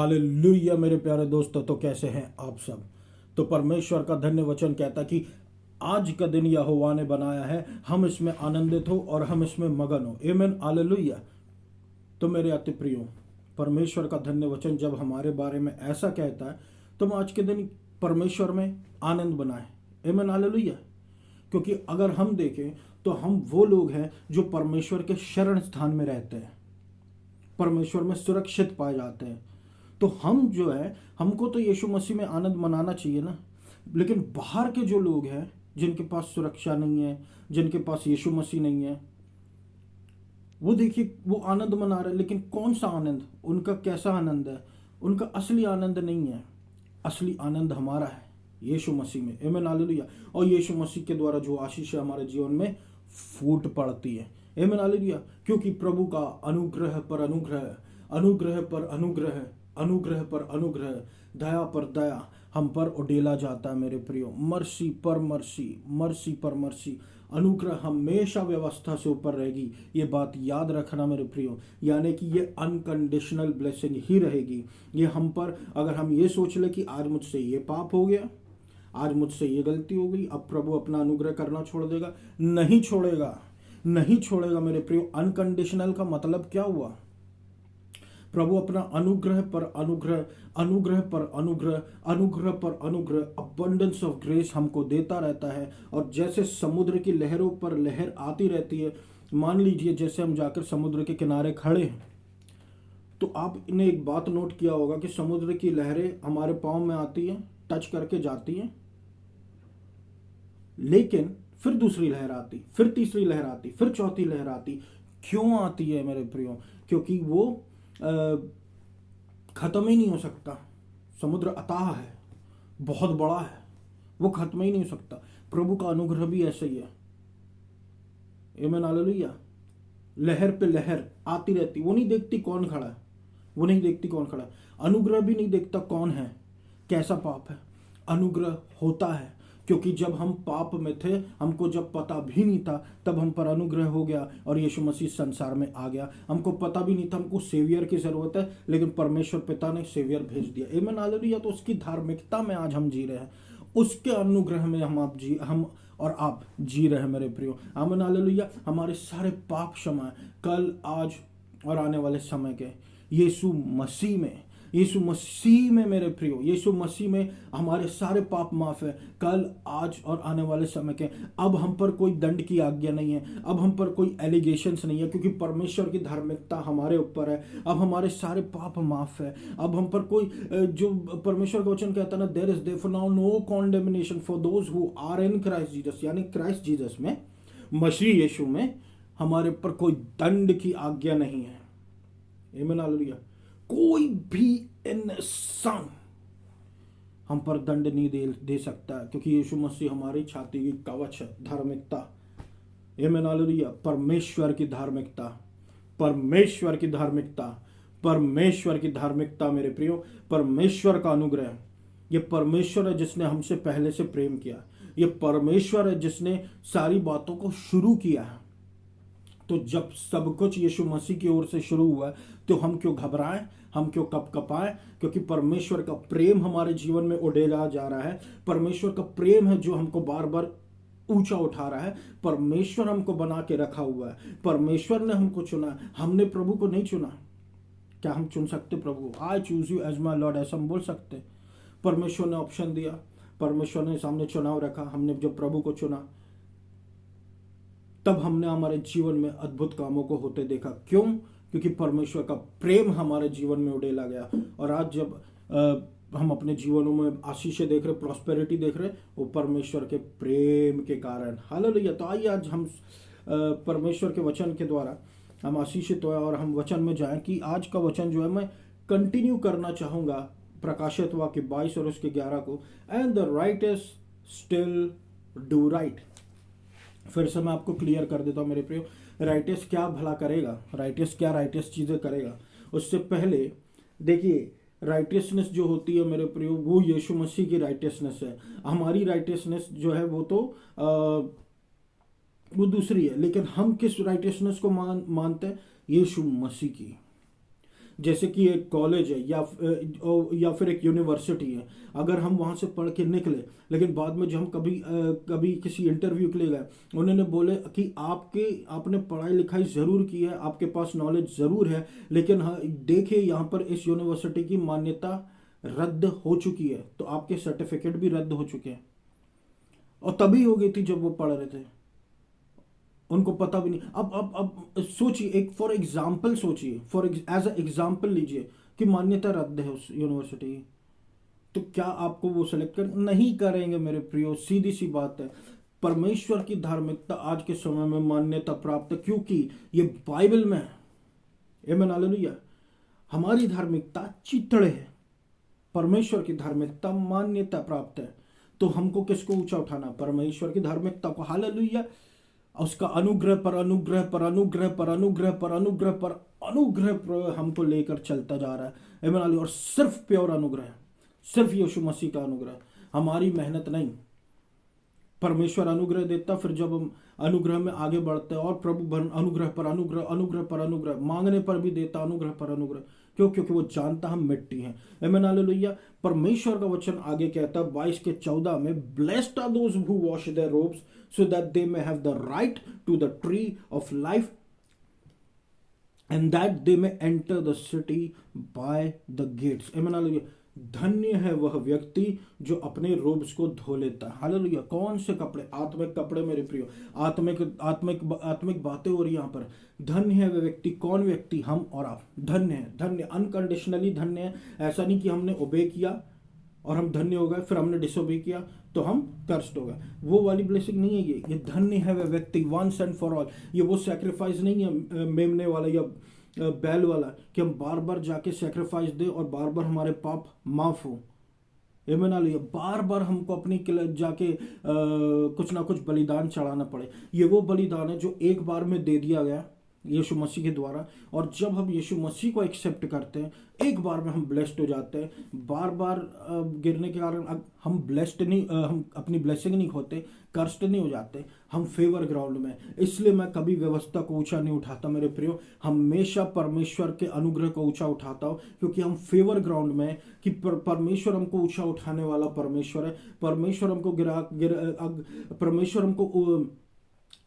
Hallelujah मेरे प्यारे दोस्तों, तो कैसे हैं आप सब। तो परमेश्वर का धन्य वचन कहता कि आज का दिन यहोवा ने बनाया है, हम इसमें आनंदित हो और हम इसमें मगन हो। आमीन, हालेलुया। तो मेरे अति प्रियो, परमेश्वर का धन्य वचन जब हमारे बारे में ऐसा कहता है तो हम आज के दिन परमेश्वर में आनंद बनाए। आमीन, हालेलुया। क्योंकि अगर हम देखें तो हम वो लोग हैं जो परमेश्वर के शरण स्थान में रहते हैं, परमेश्वर में सुरक्षित पाए जाते हैं। तो हम जो है, हमको तो यीशु मसीह में आनंद मनाना चाहिए ना। लेकिन बाहर के जो लोग हैं, जिनके पास सुरक्षा नहीं है, जिनके पास यीशु मसीह नहीं है, वो देखिए वो आनंद मना रहे हैं। लेकिन कौन सा आनंद, उनका कैसा आनंद है? उनका असली आनंद नहीं है। असली आनंद हमारा है यीशु मसीह में। आमीन, हालेलुया। और यीशु मसीह के द्वारा जो आशीष है हमारे जीवन में फूट पड़ती है। आमीन, हालेलुया। क्योंकि प्रभु का अनुग्रह पर अनुग्रह, अनुग्रह पर अनुग्रह, अनुग्रह पर अनुग्रह, दया पर दया हम पर उडेला जाता है मेरे प्रियो। मर्सी पर मर्सी, मर्सी पर मर्सी। अनुग्रह हमेशा व्यवस्था से ऊपर रहेगी, ये बात याद रखना मेरे प्रियो। यानी कि ये अनकंडीशनल ब्लेसिंग ही रहेगी ये हम पर। अगर हम ये सोच ले कि आज मुझसे ये पाप हो गया, आज मुझसे ये गलती हो गई, अब प्रभु अपना अनुग्रह करना छोड़ देगा, नहीं छोड़ेगा, नहीं छोड़ेगा मेरे प्रियो। अनकंडीशनल का मतलब क्या हुआ? प्रभु अपना अनुग्रह पर अनुग्रह, अनुग्रह पर अनुग्रह, अनुग्रह पर अनुग्रह, अबंडेंस ऑफ ग्रेस हमको देता रहता है। और जैसे समुद्र की लहरों पर लहर आती रहती है, मान लीजिए जैसे हम जाकर समुद्र के किनारे खड़े हैं, तो आपने एक बात नोट किया होगा कि समुद्र की लहरें हमारे पाँव में आती हैं, टच करके जाती हैं, लेकिन फिर दूसरी लहर आती, फिर तीसरी लहर आती, फिर चौथी लहर आती। क्यों आती है मेरे प्रियो? क्योंकि वो खत्म ही नहीं हो सकता। समुद्र अथाह है, बहुत बड़ा है, वो खत्म ही नहीं हो सकता। प्रभु का अनुग्रह भी ऐसा ही है। आमीन, हालेलुया। लहर पे लहर आती रहती, वो नहीं देखती कौन खड़ा है, वो नहीं देखती कौन खड़ा है। अनुग्रह भी नहीं देखता कौन है, कैसा पाप है। अनुग्रह होता है क्योंकि जब हम पाप में थे, हमको जब पता भी नहीं था, तब हम पर अनुग्रह हो गया और यीशु मसीह संसार में आ गया। हमको पता भी नहीं था हमको सेवियर की जरूरत है, लेकिन परमेश्वर पिता ने सेवियर भेज दिया। आमीन, हालेलुया। तो उसकी धार्मिकता में आज हम जी रहे हैं, उसके अनुग्रह में हम और आप जी रहे हैं मेरे प्रियो। आमीन, हालेलुया। हमारे सारे पाप क्षमा है, कल, आज और आने वाले समय के यीशु मसीह में। यीशु मसीह में मेरे प्रियो, यीशु मसीह में हमारे सारे पाप माफ है, कल, आज और आने वाले समय के। अब हम पर कोई दंड की आज्ञा नहीं है, अब हम पर कोई एलिगेशंस नहीं है, क्योंकि परमेश्वर की धार्मिकता हमारे ऊपर है। अब हमारे सारे पाप माफ है। अब हम पर कोई जो परमेश्वर का वचन कहता है ना, there is therefore now no condemnation for those who are in Christ Jesus, यानी क्राइस्ट जीसस में, मसीह यीशु में हमारे पर कोई दंड की आज्ञा नहीं है। आमीन, हालेलुया। कोई भी इंसान हम पर दंड नहीं दे सकता, क्योंकि यीशु मसीह हमारी छाती की कवच है, धार्मिकता। आमीन, हालेलुया। परमेश्वर की धार्मिकता, परमेश्वर की धार्मिकता, परमेश्वर की धार्मिकता मेरे प्रियो। परमेश्वर का अनुग्रह, ये परमेश्वर है जिसने हमसे पहले से प्रेम किया, ये परमेश्वर है जिसने सारी बातों को शुरू किया है। तो जब सब कुछ यीशु मसीह की ओर से शुरू हुआ, तो हम क्यों घबराएं, हम क्यों कपकपाएं? क्योंकि परमेश्वर का प्रेम हमारे जीवन में उड़ेला जा रहा है। परमेश्वर का प्रेम है जो हमको बार बार ऊंचा उठा रहा है। परमेश्वर हमको बना के रखा हुआ है, परमेश्वर ने हमको चुना, हमने प्रभु को नहीं चुना। क्या हम चुन सकते प्रभु? I choose you as my Lord, ऐसा हम बोल सकते? परमेश्वर ने ऑप्शन दिया, परमेश्वर ने सामने चुनाव रखा, हमने जब प्रभु को चुना, तब हमने हमारे जीवन में अद्भुत कामों को होते देखा। क्यों? क्योंकि परमेश्वर का प्रेम हमारे जीवन में उड़ेला गया। और आज जब हम अपने जीवनों में आशीषें देख रहे, प्रॉस्पेरिटी देख रहे, वो परमेश्वर के प्रेम के कारण। हालेलुया। तो आइए आज हम परमेश्वर के वचन के द्वारा हम आशीषित हुए और हम वचन में जाएं। कि आज का वचन जो है मैं कंटिन्यू करना चाहूँगा प्रकाशित वाक्य 22 और उसके 11 को। And the writers still do right. फिर से मैं आपको क्लियर कर देता हूँ मेरे प्रियो, राइटियस क्या भला करेगा, राइटियस क्या राइटियस चीज़ें करेगा। उससे पहले देखिए, राइटियसनेस जो होती है मेरे प्रियो, वो यीशु मसीह की राइटियसनेस है। हमारी राइटियसनेस जो है वो तो वो दूसरी है। लेकिन हम किस राइटियसनेस को मानते हैं? यीशु मसीह की। जैसे कि एक कॉलेज है या फिर एक यूनिवर्सिटी है, अगर हम वहाँ से पढ़ के निकले लेकिन बाद में जब हम कभी किसी इंटरव्यू के लिए गए, उन्होंने बोले कि आपने पढ़ाई लिखाई ज़रूर की है, आपके पास नॉलेज ज़रूर है, लेकिन हाँ देखिए यहाँ पर इस यूनिवर्सिटी की मान्यता रद्द हो चुकी है, तो आपके सर्टिफिकेट भी रद्द हो चुके हैं। और तभी हो गई थी जब वो पढ़ रहे थे, उनको पता भी नहीं। अब सोचिए, एक फॉर एग्जाम्पल सोचिए, एज अ एग्जाम्पल लीजिए कि मान्यता रद्द है उस यूनिवर्सिटी की, तो क्या आपको वो सेलेक्ट कर नहीं करेंगे मेरे प्रियो? सीधी सी बात है। परमेश्वर की धार्मिकता आज के समय में मान्यता प्राप्त है क्योंकि ये बाइबल में है। आमीन हालेलुया। हमारी धार्मिकता चितड़े है, परमेश्वर की धार्मिकता मान्यता प्राप्त है। तो हमको किसको ऊंचा उठाना? परमेश्वर की धार्मिकता को। हालेलुया। उसका अनुग्रह पर अनुग्रह पर अनुग्रह पर अनुग्रह पर अनुग्रह पर अनुग्रह पर हमको लेकर चलता जा रहा है। आमीन हालेलुया। और सिर्फ प्योर अनुग्रह, सिर्फ यीशु मसीह का अनुग्रह, हमारी मेहनत नहीं। परमेश्वर अनुग्रह देता, फिर जब हम अनुग्रह में आगे बढ़ते हैं और प्रभु अनुग्रह पर अनुग्रह, अनुग्रह पर अनुग्रह, मांगने पर भी देता अनुग्रह पर अनुग्रह। क्यों? क्योंकि वो जानता हम मिट्टी हैं। आमीन हालेलुया। परमेश्वर का वचन आगे कहता है 22:14 में, blessed are those who wash their robes so that they may have the right to the tree of life and that they may enter the city by the gates. आमीन हालेलुया। धन्य है वह व्यक्ति जो अपने रोब्स को धो लेता है। हालेलुया। कौन से कपड़े? आत्मिक कपड़े मेरे प्रियो। आत्मिक बातें हो रही यहाँ पर। धन्य है वह व्यक्ति। कौन व्यक्ति? हम और आप। धन्य है, धन्य, अनकंडीशनली धन्य है। ऐसा नहीं कि हमने ओबे किया और हम धन्य हो गए, फिर हमने डिसोबे किया तो हम कर्स्ट हो गए। वो वाली ब्लेसिंग नहीं है ये धन्य है वह व्यक्ति, वंस एंड फॉर ऑल। ये वो सैक्रिफाइस नहीं है मेमने वाला या बैल वाला कि हम बार बार जाके सेक्रीफाइस दे और बार बार हमारे पाप माफ हो। आमीन हालेलुया। बार बार हमको अपनी जाके कुछ ना कुछ बलिदान चढ़ाना पड़े। ये वो बलिदान है जो एक बार में दे दिया गया यीशु मसीह के द्वारा, और जब हम यीशु मसीह को एक्सेप्ट करते हैं एक बार में हम ब्लेस्ड हो जाते हैं। बार बार गिरने के कारण हम ब्लेस्ड नहीं, हम अपनी ब्लेसिंग नहीं खोते, कर्स्ट नहीं हो जाते, हम फेवर ग्राउंड में। इसलिए मैं कभी व्यवस्था को ऊंचा नहीं उठाता मेरे प्रियो, हमेशा परमेश्वर के अनुग्रह को ऊंचा उठाता हूँ, क्योंकि हम फेवर ग्राउंड में कि परमेश्वर हमको ऊंचा उठाने वाला परमेश्वर है। परमेश्वर हमको परमेश्वर हमको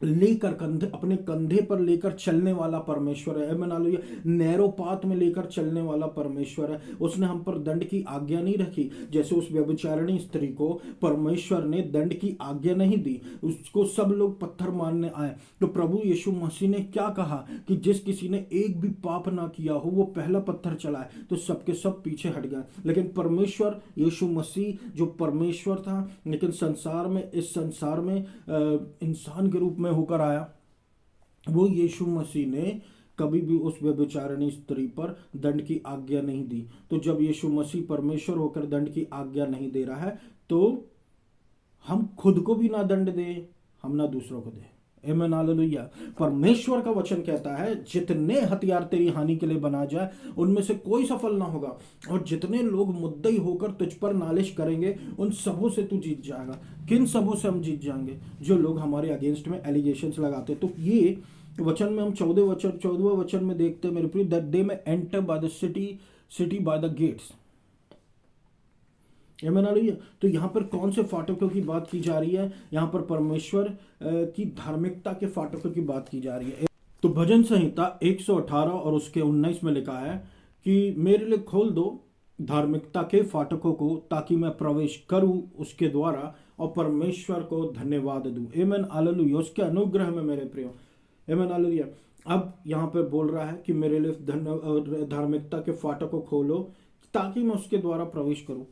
लेकर अपने कंधे पर लेकर चलने वाला परमेश्वर है। आमीन हालेलुया। नैरो पाथ में लेकर चलने वाला परमेश्वर है। उसने हम पर दंड की आज्ञा नहीं रखी। जैसे उस व्यभिचारिणी स्त्री को परमेश्वर ने दंड की आज्ञा नहीं दी, उसको सब लोग पत्थर मारने आए, तो प्रभु यीशु मसीह ने क्या कहा कि जिस किसी ने एक भी पाप ना किया हो वो पहला पत्थर चलाए, तो सबके सब पीछे हट गए। लेकिन परमेश्वर यीशु मसीह जो परमेश्वर था लेकिन इस संसार में इंसान के रूप में होकर आया, वो यीशु मसीह ने कभी भी उस व्यभिचारिणी स्त्री पर दंड की आज्ञा नहीं दी। तो जब यीशु मसीह परमेश्वर होकर दंड की आज्ञा नहीं दे रहा है तो हम खुद को भी ना दंड दे, हम ना दूसरों को दे। आमीन हालेलुया। परमेश्वर का वचन कहता है जितने हथियार तेरी हानि के लिए बना जाए उनमें से कोई सफल ना होगा, और जितने लोग मुद्दई होकर तुझ पर नालिश करेंगे उन सबों से तू जीत जाएगा। किन सबों से हम जीत जाएंगे? जो लोग हमारे अगेंस्ट में एलिगेशंस लगाते। तो ये वचन में हम 14वें वचन में देखते हैं मेरे प्रिय, दैट दे में enter by the city by the gates. आमीन हालेलुया। तो यहाँ पर कौन से फाटकों की बात की जा रही है? यहाँ पर परमेश्वर की धार्मिकता के फाटकों की बात की जा रही है। तो भजन संहिता 118 और उसके 19 में लिखा है कि मेरे लिए खोल दो धार्मिकता के फाटकों को ताकि मैं प्रवेश करूं उसके द्वारा और परमेश्वर को धन्यवाद दूं। आमीन हालेलुया। उसके अनुग्रह में मेरे प्रियो। आमीन हालेलुया। अब यहाँ पर बोल रहा है कि मेरे लिए धार्मिकता के फाटकों को खोलो ताकि मैं उसके द्वारा प्रवेश करूं।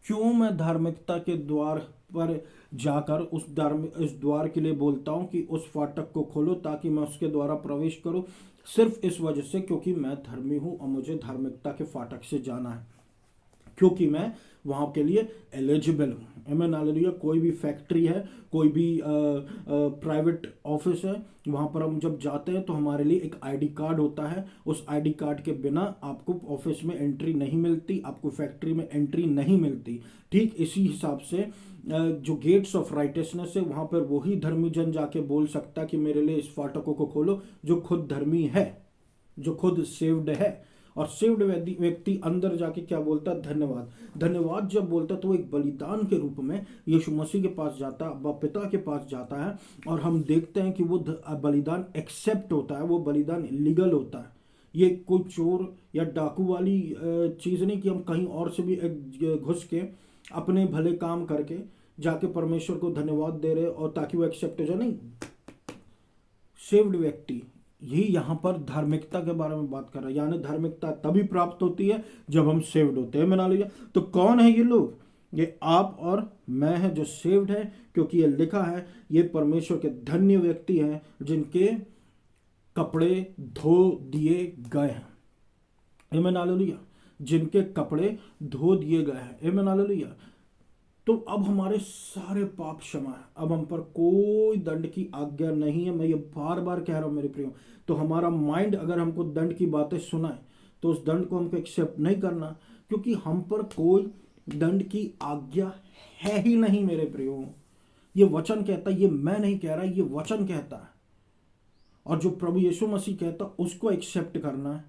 क्यों मैं धार्मिकता के द्वार पर जाकर उस द्वार के लिए बोलता हूं कि उस फाटक को खोलो ताकि मैं उसके द्वारा प्रवेश करूं? सिर्फ इस वजह से क्योंकि मैं धर्मी हूं और मुझे धार्मिकता के फाटक से जाना है, क्योंकि मैं वहां के लिए एलिजिबल हूँ। आमीन हालेलुया। कोई भी फैक्ट्री है, कोई भी प्राइवेट ऑफिस है, वहां पर हम जब जाते हैं तो हमारे लिए एक आईडी कार्ड होता है। उस आईडी कार्ड के बिना आपको ऑफिस में एंट्री नहीं मिलती, आपको फैक्ट्री में एंट्री नहीं मिलती। ठीक इसी हिसाब से जो गेट्स ऑफ राइटियसनेस है वहां पर वही धर्मी जन जाके बोल सकता है कि मेरे लिए इस फाटकों को खोलो, जो खुद धर्मी है, जो खुद सेव्ड है और सेव्ड व्यक्ति अंदर जाके क्या बोलता है? धन्यवाद। धन्यवाद जब बोलता है तो वो एक बलिदान के रूप में यीशु मसीह के पास जाता है, अब्बा पिता के पास जाता है, और हम देखते हैं कि वो बलिदान एक्सेप्ट होता है, वो बलिदान लीगल होता है। ये कोई चोर या डाकू वाली चीज़ नहीं कि हम कहीं और से भी घुस के अपने भले काम करके जाके परमेश्वर को धन्यवाद दे रहे और ताकि वो एक्सेप्ट हो जाए। नहीं, सेव्ड व्यक्ति ये यहाँ पर धार्मिकता के बारे में बात कर रहा है, यानी धार्मिकता तभी प्राप्त होती है जब हम सेव्ड होते हैं। मना लिया। तो कौन है ये लोग? ये आप और मैं है जो सेव्ड है, क्योंकि ये लिखा है ये परमेश्वर के धन्य व्यक्ति हैं जिनके कपड़े धो दिए गए हैं। आमीन हालेलुया। जिनके कपड़े धो दिए गए हैं। आमीन हालेलुया। तो अब हमारे सारे पाप क्षमा है, अब हम पर कोई दंड की आज्ञा नहीं है। मैं ये बार बार कह रहा हूं मेरे प्रियो। तो हमारा माइंड अगर हमको दंड की बातें सुनाए तो उस दंड को हमको एक्सेप्ट नहीं करना, क्योंकि हम पर कोई दंड की आज्ञा है ही नहीं मेरे प्रियो। ये वचन कहता है, ये मैं नहीं कह रहा, ये वचन कहता है। और जो प्रभु यीशु मसीह कहता उसको एक्सेप्ट करना है।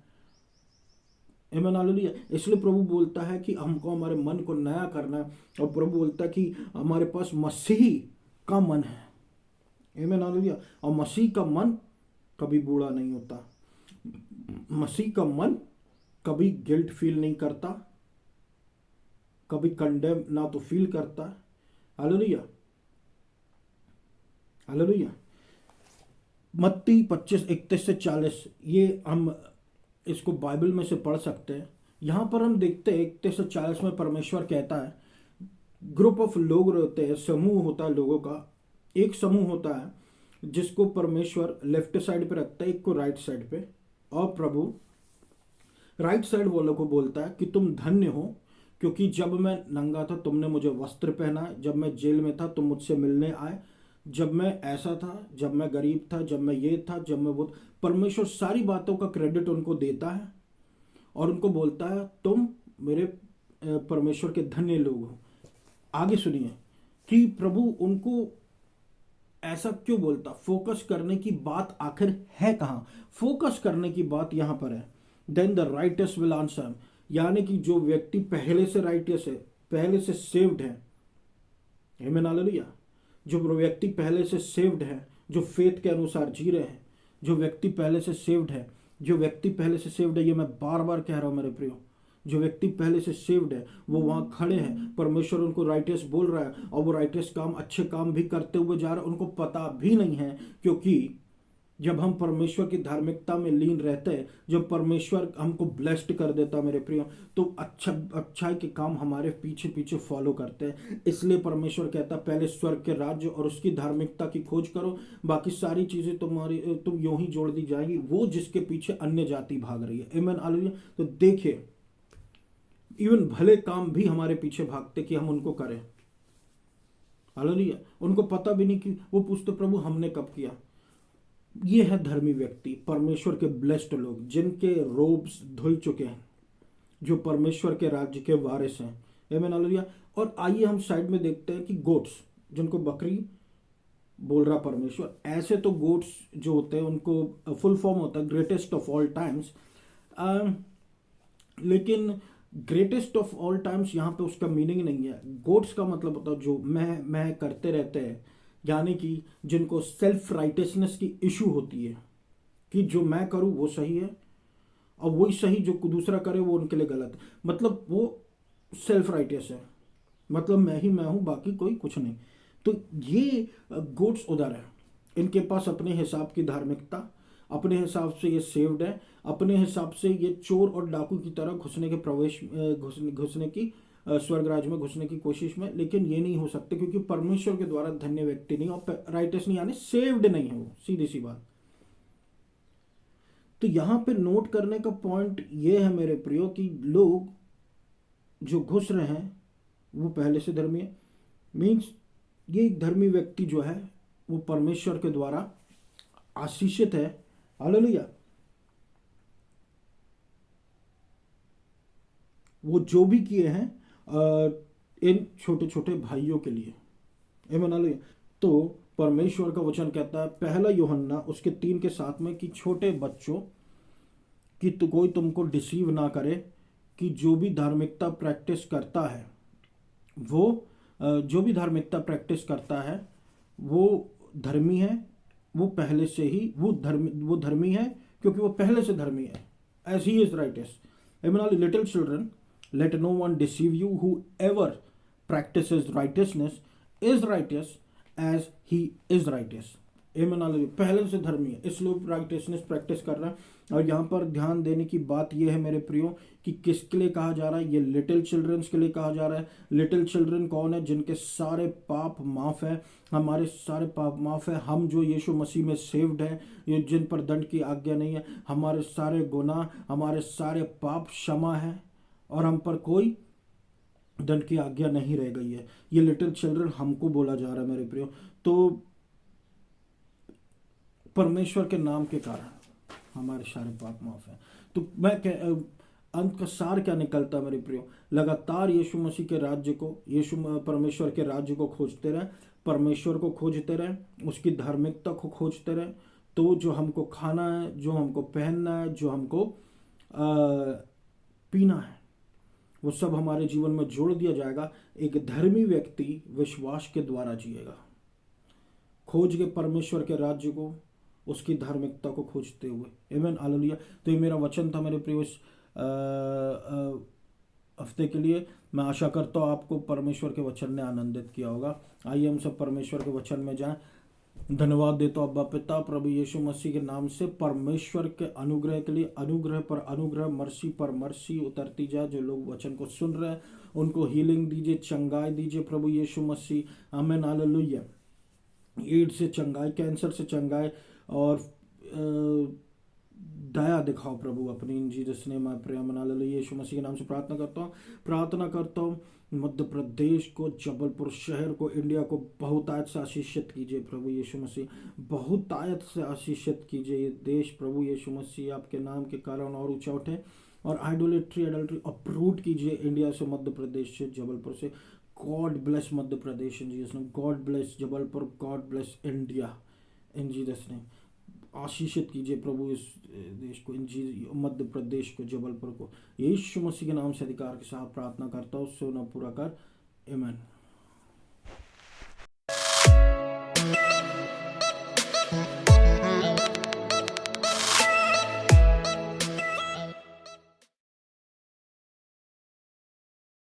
आमीन हालेलुया। इसलिए प्रभु बोलता है कि हमको हमारे मन को नया करना है, और प्रभु बोलता है कि हमारे पास मसीह का मन है। आमीन हालेलुया। और मसीह का मन कभी बूढ़ा नहीं होता, मसीह का मन कभी गिल्ट फील नहीं करता, कभी कंडेम ना तो फील करता है। Hallelujah hallelujah. मत्ती 25:31-40 ये हम इसको बाइबल में से पढ़ सकते हैं। यहाँ पर हम देखते हैं 31-40 में परमेश्वर कहता है, ग्रुप ऑफ लोग रहते हैं, समूह होता है लोगों का। एक समूह होता है जिसको परमेश्वर लेफ्ट साइड पे रखता है, एक को राइट साइड पे। और प्रभु राइट साइड वालों को बोलता है कि तुम धन्य हो, क्योंकि जब मैं नंगा था तुमने मुझे वस्त्र पहनाए, जब मैं जेल में था तुम मुझसे मिलने आए, जब मैं ऐसा था, जब मैं गरीब था, जब मैं ये था, जब मैं वो। परमेश्वर सारी बातों का क्रेडिट उनको देता है और उनको बोलता है तुम मेरे परमेश्वर के धन्य लोग हो। आगे सुनिए कि प्रभु उनको ऐसा क्यों बोलता। फोकस करने की बात आखिर है कहाँ? फोकस करने की बात यहाँ पर है। Then the righteous will answer, यानी कि जो व्यक्ति पहले से राइटस है, पहले से सेव्ड है। आमीन हालेलुया। जो व्यक्ति पहले से सेव्ड है, जो फेथ के अनुसार जी रहे हैं, जो व्यक्ति पहले से सेव्ड है, जो व्यक्ति पहले से सेव्ड है, ये मैं बार बार कह रहा हूं मेरे प्रियो, जो व्यक्ति पहले से सेव्ड है वो वहां खड़े हैं। परमेश्वर उनको राइटस बोल रहा है और वो राइटस काम, अच्छे काम भी करते हुए जा रहे हैं। उनको पता भी नहीं है, क्योंकि जब हम परमेश्वर की धार्मिकता में लीन रहते हैं, जब परमेश्वर हमको ब्लेस्ड कर देता मेरे प्रियो, तो अच्छाई के काम हमारे पीछे पीछे फॉलो करते हैं। इसलिए परमेश्वर कहता है पहले स्वर्ग के राज्य और उसकी धार्मिकता की खोज करो, बाकी सारी चीजें तुम यूं ही जोड़ दी जाएंगी। वो जिसके पीछे अन्य जाति भाग रही है। आमीन हालेलुया। तो देखिए इवन भले काम भी हमारे पीछे भागते कि हम उनको करें। हालेलुया। उनको पता भी नहीं कि वो पूछते प्रभु हमने कब किया। ये है धर्मी व्यक्ति, परमेश्वर के ब्लेस्ड लोग, जिनके रोब्स धुल चुके हैं, जो परमेश्वर के राज्य के वारिस हैं। आमीन हालेलुया। और आइए हम साइड में देखते हैं कि गोट्स, जिनको बकरी बोल रहा परमेश्वर, ऐसे तो गोट्स जो होते हैं उनको फुल फॉर्म होता है ग्रेटेस्ट ऑफ ऑल टाइम्स, लेकिन ग्रेटेस्ट ऑफ ऑल टाइम्स यहाँ पे उसका मीनिंग नहीं है। गोट्स का मतलब होता है जो मैं करते रहते हैं, यानी कि जिनको सेल्फ राइटियसनेस की इशू होती है कि जो मैं करूँ वो सही है और वही सही जो दूसरा करे वो उनके लिए गलत है। मतलब वो सेल्फ राइटियस है, मतलब मैं ही मैं हूँ, बाकी कोई कुछ नहीं। तो ये गोट्स उधर है, इनके पास अपने हिसाब की धार्मिकता, अपने हिसाब से ये सेव्ड है, अपने हिसाब से ये चोर और डाकू की तरह घुसने की स्वर्ग राज में घुसने की कोशिश में, लेकिन ये नहीं हो सकते क्योंकि परमेश्वर के द्वारा धन्य व्यक्ति नहीं और राइटस नहीं, यानी सेव्ड नहीं है वो, सीधी सी बात। तो यहां पे नोट करने का पॉइंट ये है मेरे प्रियो कि लोग जो घुस रहे हैं वो पहले से धर्मी है। मीन्स ये एक धर्मी व्यक्ति जो है वो परमेश्वर के द्वारा आशीषित है। हालेलुया। वो जो भी किए हैं इन छोटे छोटे भाइयों के लिए। आमीन हालेलुया। तो परमेश्वर का वचन कहता है पहला यूहन्ना उसके 3 के 7 में कि छोटे बच्चों कि तो कोई तुमको डिसीव ना करे कि जो भी धार्मिकता प्रैक्टिस करता है वो जो भी धार्मिकता प्रैक्टिस करता है वो धर्मी है, वो पहले से ही वो धर्मी है क्योंकि वो पहले से धर्मी है, as he is righteous. Even little children, let no one deceive you, whoever practices righteousness is righteous as he is righteous। Amen, hallelujah. पहले से धर्मी है इसलिए राइटियसनेस प्रैक्टिस कर रहा है। और यहाँ पर ध्यान देने की बात यह है मेरे प्रियो कि किसके लिए कहा जा रहा है, ये लिटिल चिल्ड्रंस के लिए कहा जा रहा है। लिटिल चिल्ड्रन कौन है? जिनके सारे पाप माफ है, हमारे सारे पाप माफ है। हम जो यीशु मसीह में सेव्ड है, ये जिन पर दंड की आज्ञा नहीं है, हमारे सारे गुनाह, हमारे सारे पाप क्षमा है और हम पर कोई दंड की आज्ञा नहीं रह गई है। ये लिटिल चिल्ड्रन हमको बोला जा रहा है मेरे प्रियो। तो परमेश्वर के नाम के कारण हमारे सारे पाप माफ है। तो मैं अंत का सार क्या निकलता मेरे प्रियो? लगातार यीशु मसीह के राज्य को, परमेश्वर के राज्य को खोजते रहे, परमेश्वर को खोजते रहे, उसकी धार्मिकता को खोजते रहे। तो जो हमको खाना है, जो हमको पहनना है, जो हमको पीना है, वो सब हमारे जीवन में जोड़ दिया जाएगा। एक धर्मी व्यक्ति विश्वास के द्वारा जिएगा, खोज के परमेश्वर के राज्य को, उसकी धार्मिकता को खोजते हुए। आमीन, हालेलुया। तो ये मेरा वचन था मेरे प्रिय इस हफ्ते के लिए। मैं आशा करता हूँ आपको परमेश्वर के वचन ने आनंदित किया होगा। आइए हम सब परमेश्वर के वचन में जाएं। धन्यवाद देता हूँ अब्बा पिता प्रभु यीशु मसीह के नाम से, परमेश्वर के अनुग्रह के लिए। अनुग्रह पर अनुग्रह, मर्सी पर मर्सी उतरती जाए। जो लोग वचन को सुन रहे हैं उनको हीलिंग दीजिए, चंगाई दीजिए प्रभु यीशु मसीह। आमीन, हालेलुया। एड्स से चंगाई, कैंसर से चंगाई और दया दिखाओ प्रभु अपनी। In Jesus name I pray, आमीन, हालेलुया। यीशु मसीह के नाम से प्रार्थना करता हूँ। मध्य प्रदेश को, जबलपुर शहर को, इंडिया को बहुतायत से आशीषित कीजिए प्रभु यीशु मसीह। बहुतायत से आशीषित कीजिए ये देश प्रभु यीशु मसीह, आपके नाम के कारण और ऊंचा उठे। और आइडोलेट्री अप्रूट कीजिए इंडिया से, मध्य प्रदेश से, जबलपुर से। God bless Madhya Pradesh in Jesus name. God bless Jabalpur, God bless India in Jesus name. आशीषित कीजिए प्रभु इस देश को, मध्य प्रदेश को, जबलपुर को। यीशु मसीह के नाम से अधिकार के साथ प्रार्थना करता हूँ, सोना पूरा कर। आमीन।